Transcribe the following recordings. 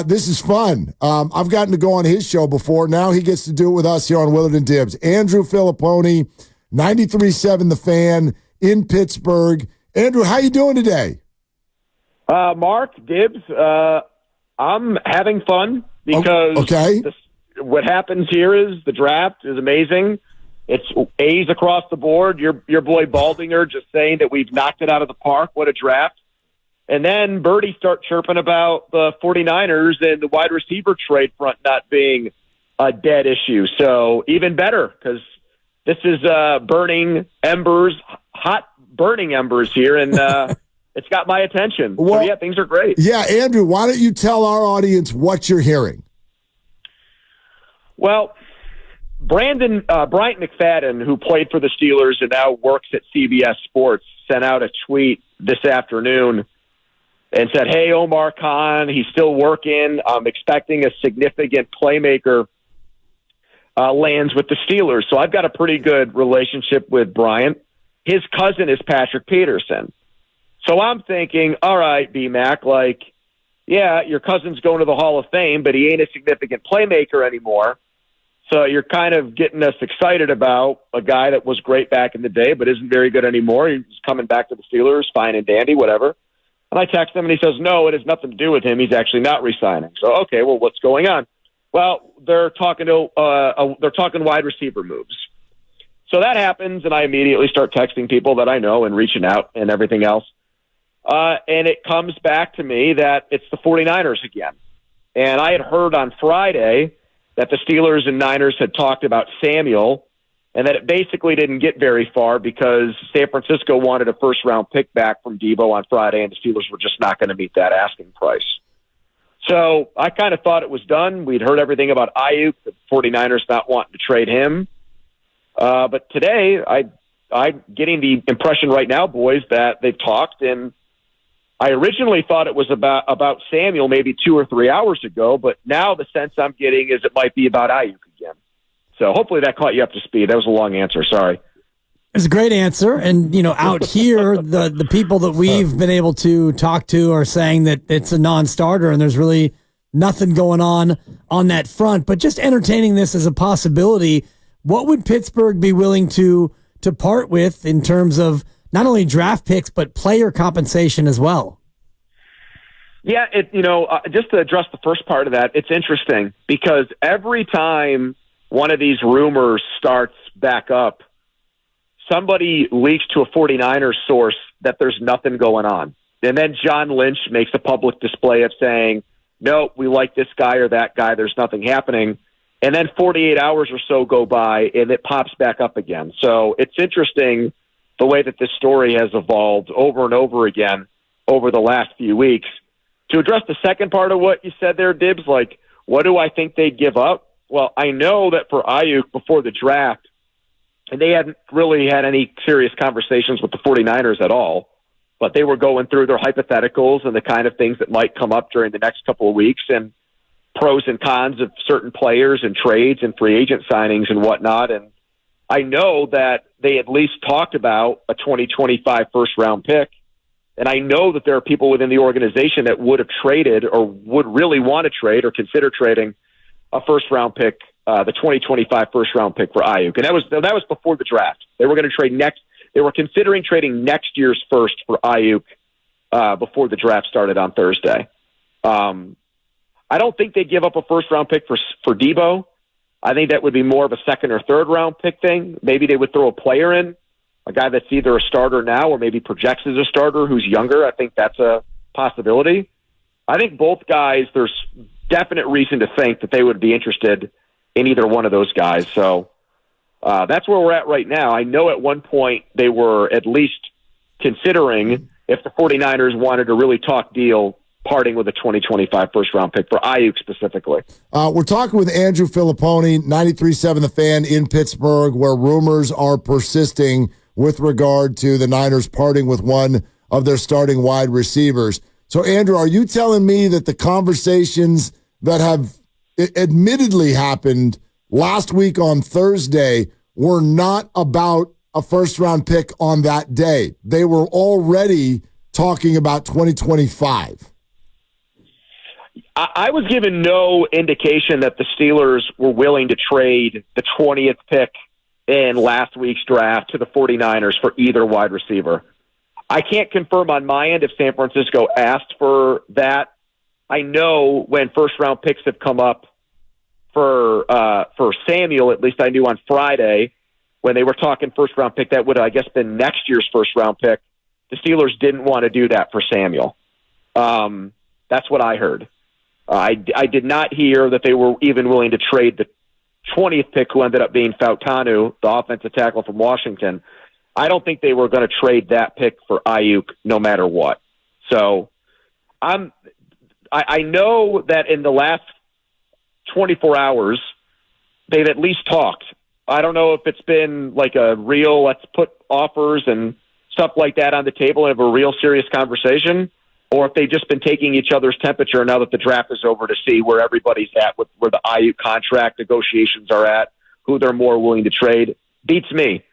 This is fun. I've gotten to go on his show before. Now he gets to do it with us here on Willard and Dibs. Andrew Fillipponi, 93.7 The Fan in Pittsburgh. Andrew, how you doing today? Mark, Dibs, I'm having fun because what happens here is the draft is amazing. It's A's across the board. Your boy Baldinger just saying that we've knocked it out of the park. What a draft. And then birdies start chirping about the 49ers and the wide receiver trade front not being a dead issue. So even better, because this is burning embers, hot burning embers here, and it's got my attention. Well, so, yeah, things are great. Yeah, Andrew, why don't you tell our audience what you're hearing? Well, Bryant McFadden, who played for the Steelers and now works at CBS Sports, sent out a tweet this afternoon and said, hey, Omar Khan, he's still working. I'm expecting a significant playmaker lands with the Steelers. So I've got a pretty good relationship with Bryant. His cousin is Patrick Peterson. So I'm thinking, all right, B-Mac, yeah, your cousin's going to the Hall of Fame, but he ain't a significant playmaker anymore. So you're kind of getting us excited about a guy that was great back in the day but isn't very good anymore. He's coming back to the Steelers, fine and dandy, whatever. And I text him, and he says, no, it has nothing to do with him. He's actually not re-signing. So, okay, well, what's going on? Well, they're talking wide receiver moves. So that happens, and I immediately start texting people that I know and reaching out and everything else. And it comes back to me that it's the 49ers again. And I had heard on Friday that the Steelers and Niners had talked about Samuel, and that it basically didn't get very far because San Francisco wanted a first-round pick back from Deebo on Friday, and the Steelers were just not going to meet that asking price. So I kind of thought it was done. We'd heard everything about Aiyuk, the 49ers not wanting to trade him. But today, I'm getting the impression right now, boys, that they've talked, and I originally thought it was about Samuel maybe 2 or 3 hours ago, but now the sense I'm getting is it might be about Aiyuk again. So hopefully that caught you up to speed. That was a long answer. Sorry. It's a great answer. And, out here, the people that we've been able to talk to are saying that it's a non-starter and there's really nothing going on that front. But just entertaining this as a possibility, what would Pittsburgh be willing to part with in terms of not only draft picks, but player compensation as well? Yeah, just to address the first part of that, it's interesting because every time one of these rumors starts back up, somebody leaks to a 49ers source that there's nothing going on. And then John Lynch makes a public display of saying, no, we like this guy or that guy, there's nothing happening. And then 48 hours or so go by and it pops back up again. So it's interesting the way that this story has evolved over and over again over the last few weeks. To address the second part of what you said there, Dibs, what do I think they'd give up? Well, I know that for Aiyuk before the draft, and they hadn't really had any serious conversations with the 49ers at all, but they were going through their hypotheticals and the kind of things that might come up during the next couple of weeks and pros and cons of certain players and trades and free agent signings and whatnot. And I know that they at least talked about a 2025 first-round pick. And I know that there are people within the organization that would have traded or would really want to trade or consider trading a first-round pick, the 2025 first-round pick for Aiyuk. And that was before the draft. They were going to trade next. They were considering trading next year's first for Aiyuk before the draft started on Thursday. I don't think they'd give up a first-round pick for Deebo. I think that would be more of a second or third-round pick thing. Maybe they would throw a player in, a guy that's either a starter now or maybe projects as a starter who's younger. I think that's a possibility. I think both guys, there's definite reason to think that they would be interested in either one of those guys. So that's where we're at right now. I know at one point they were at least considering, if the 49ers wanted to really talk deal, parting with a 2025 first-round pick for Aiyuk specifically. We're talking with Andrew Fillipponi, 93.7 The Fan in Pittsburgh, where rumors are persisting with regard to the Niners parting with one of their starting wide receivers. So, Andrew, are you telling me that the conversations that have admittedly happened last week on Thursday were not about a first-round pick on that day? They were already talking about 2025. I was given no indication that the Steelers were willing to trade the 20th pick in last week's draft to the 49ers for either wide receiver. I can't confirm on my end if San Francisco asked for that. I know when first-round picks have come up for Samuel, at least I knew on Friday, when they were talking first-round pick, that would have, I guess, been next year's first-round pick. The Steelers didn't want to do that for Samuel. That's what I heard. I did not hear that they were even willing to trade the 20th pick, who ended up being Fautanu, the offensive tackle from Washington. I don't think they were going to trade that pick for Aiyuk no matter what. So I know that in the last 24 hours, they've at least talked. I don't know if it's been like a real, let's put offers and stuff like that on the table and have a real serious conversation, or if they've just been taking each other's temperature now that the draft is over to see where everybody's at, with where the Aiyuk contract negotiations are at, who they're more willing to trade. Beats me.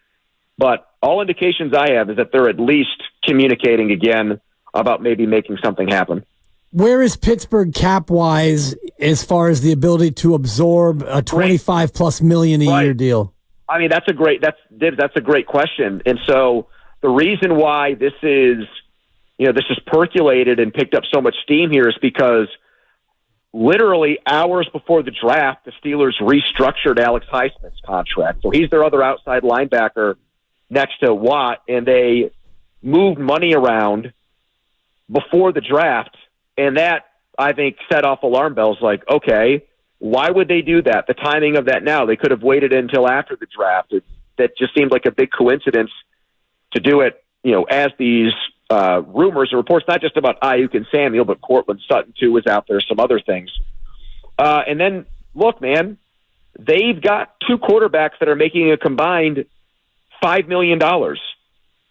But all indications I have is that they're at least communicating again about maybe making something happen. Where is Pittsburgh cap-wise as far as the ability to absorb a $25+ million a year deal? I mean, that's a great question. And so the reason why this is percolated and picked up so much steam here is because literally hours before the draft, the Steelers restructured Alex Highsmith's contract. So he's their other outside linebacker next to Watt, and they moved money around before the draft. And that, I think, set off alarm bells like, okay, why would they do that? The timing of that now, they could have waited until after the draft. That just seemed like a big coincidence to do it, as these rumors and reports, not just about Aiyuk and Samuel, but Cortland Sutton, too, was out there, some other things. And then, look, man, they've got two quarterbacks that are making a combined $5 million.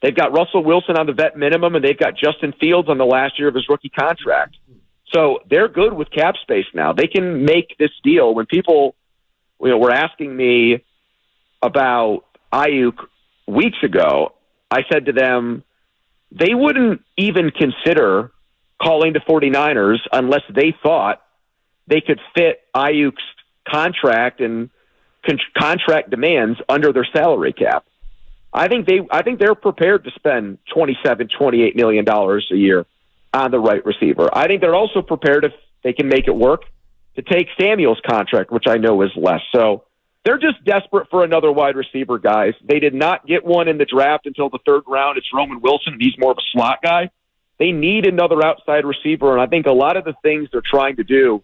They've got Russell Wilson on the vet minimum, and they've got Justin Fields on the last year of his rookie contract. So they're good with cap space now. They can make this deal. When people were asking me about Aiyuk weeks ago, I said to them, they wouldn't even consider calling the 49ers unless they thought they could fit Aiyuk's contract and contract demands under their salary cap. I think they're prepared to spend $27-28 million a year on the right receiver. I think they're also prepared, if they can make it work, to take Samuel's contract, which I know is less. So they're just desperate for another wide receiver, guys. They did not get one in the draft until the third round. It's Roman Wilson, and he's more of a slot guy. They need another outside receiver, and I think a lot of the things they're trying to do,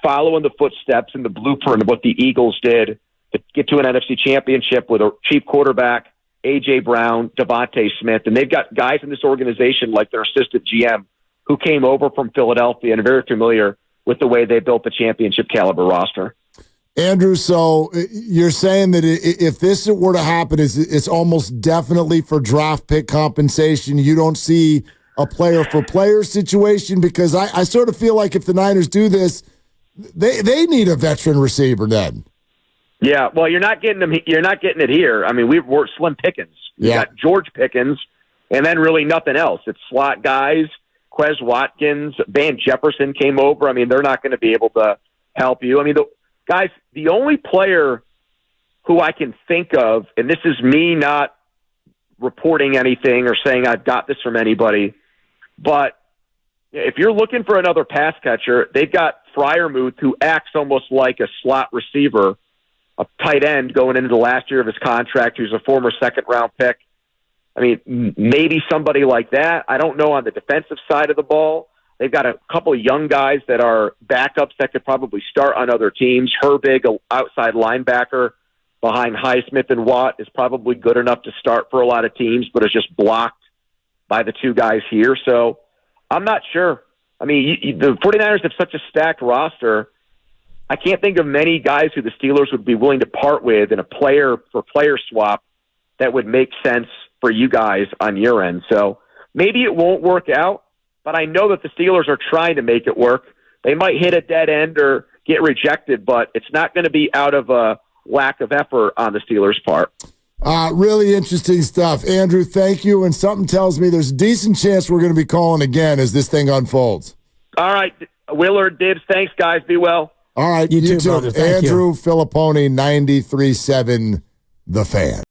following the footsteps and the blueprint of what the Eagles did to get to an NFC championship with a cheap quarterback, A.J. Brown, Devontae Smith, and they've got guys in this organization like their assistant GM who came over from Philadelphia and are very familiar with the way they built the championship caliber roster. Andrew, so you're saying that if this were to happen, it's almost definitely for draft pick compensation. You don't see a player-for-player situation, because I sort of feel like if the Niners do this, they need a veteran receiver then. Yeah, well, you're not getting them. You're not getting it here. I mean, we're slim pickings. You got George Pickens, and then really nothing else. It's slot guys. Quez Watkins, Van Jefferson came over. I mean, they're not going to be able to help you. I mean, guys, the only player who I can think of, and this is me not reporting anything or saying I've got this from anybody, but if you're looking for another pass catcher, they've got Freiermuth, who acts almost like a slot receiver, a tight end going into the last year of his contract, who's a former second-round pick. I mean, maybe somebody like that. I don't know on the defensive side of the ball. They've got a couple of young guys that are backups that could probably start on other teams. Herbig, an outside linebacker behind Highsmith and Watt, is probably good enough to start for a lot of teams, but is just blocked by the two guys here. So I'm not sure. I mean, the 49ers have such a stacked roster. I can't think of many guys who the Steelers would be willing to part with in a player-for-player swap that would make sense for you guys on your end. So maybe it won't work out, but I know that the Steelers are trying to make it work. They might hit a dead end or get rejected, but it's not going to be out of a lack of effort on the Steelers' part. Really interesting stuff. Andrew, thank you. And something tells me there's a decent chance we're going to be calling again as this thing unfolds. All right. Willard, Dibs, thanks, guys. Be well. All right, You too, brother. Thank Andrew Fillipponi, 93.7 The Fan.